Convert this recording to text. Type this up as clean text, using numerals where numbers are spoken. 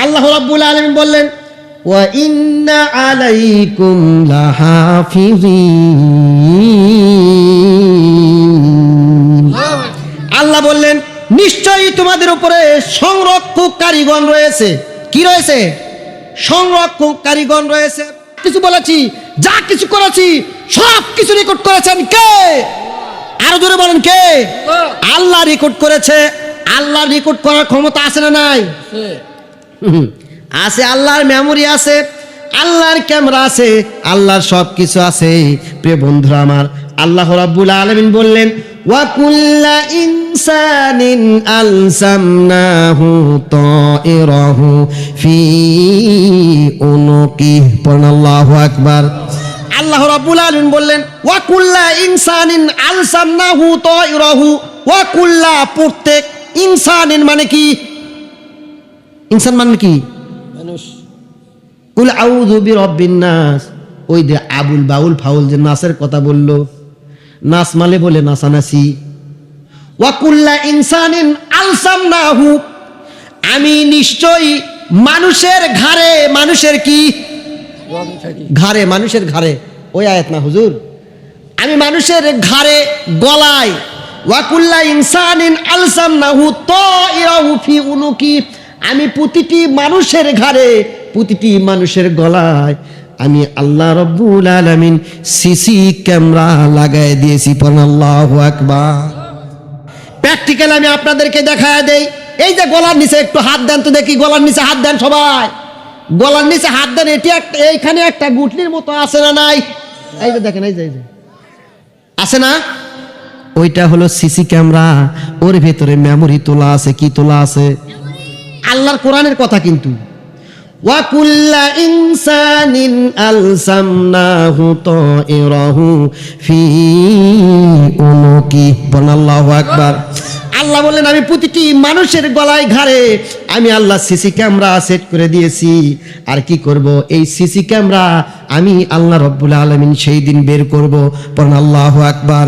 আল্লাহ রাব্বুল আলামিন বললেন ওয়া ইন্না আলাইকুম লাহাফিজিন। আল্লাহ বললেন নিশ্চয়ই তোমাদের উপরে সংরক্ষককারীগণ রয়েছে। কি রয়েছে? সংরক্ষককারীগণ রয়েছে। কিছু বলেছি, যা কিছু করেছি সব কিছু রেকর্ড করেছেন কে? আরো জোরে বলেন কে? আল্লাহ রেকর্ড করেছে। আল্লাহ রেকর্ড করার ক্ষমতা আছে না নাই? আছে। আল্লাহর মেমোরি আছে, আল্লাহর ক্যামেরা আছে, আল্লাহর সব কিছু আছে। প্রিয় বন্ধুরা আমার, আল্লাহ রাব্বুল আলামিন বললেন ওয়া কুল্লা ইনসানিন আলসামনাহু তাইরাহু ফি উনুকিহি। পড়ুন আল্লাহু আকবার। আল্লাহ রাব্বুল আলামিন বললেন ওয়া কুল্লা ইনসানিন আলসামনাহু তাইরাহু। ওয়া কুল্লা প্রত্যেক, ইনসানিন মানে কি? ইনসান মানে কি? মানুষ। কুল আউযু বিরাব্বিন নাস। ওই যে আবুল বাউল ফাউল যে নাসের কথা বললো, নাস মানে বলে নাসানাসি। ওয়া কুল্লা ইনসানিন আলসামনাহু, আমি নিশ্চয়ই মানুষের ঘাড়ে, মানুষের কি ঘাড়ে, মানুষের ঘাড়ে, ওই আয়াত না হুজুর, আমি মানুষের ঘাড়ে গলায়। ওয়া কুল্লা ইনসানিন আলসামনাহু তাইরাহু ফি উনুকি, আমি প্রতিটি মানুষের ঘাড়ে, প্রতিটি মানুষের গলায় আমি আল্লাহ রাব্বুল আলামিন সিসি ক্যামেরা লাগাই দিয়েছি। পড়ুন আল্লাহু আকবার। প্র্যাকটিক্যাল আমি আপনাদেরকে দেখায় দেই। এই যে গলার নিচে একটু হাত দেন তো দেখি, গলার নিচে হাত দেন সবাই, গলার নিচে হাত দেন। এটি একটা, এইখানে একটা গুটলির মতো আছে না নাই? এই যে দেখেন, এই যে আছে না? ওইটা হলো সিসি ক্যামেরা। ওর ভেতরে মেমোরি তোলা আছে। কি তোলা আছে? আল্লাহর কোরআনের কথা। কিন্তু ওয়া কুল্লা ইনসানিন আলসামনাহু তাইরাহু ফি উনুকি। বলেন আল্লাহু আকবার। আল্লাহ বললেন আমি প্রতিটি মানুষের গলায় ঘাড়ে আমি আল্লাহ সিসি ক্যামেরা সেট করে দিয়েছি। আর কি করব? এই সিসি ক্যামেরা আমি আল্লাহ রাব্বুল আলামিন সেই দিন বের করব। বলেন আল্লাহু আকবার।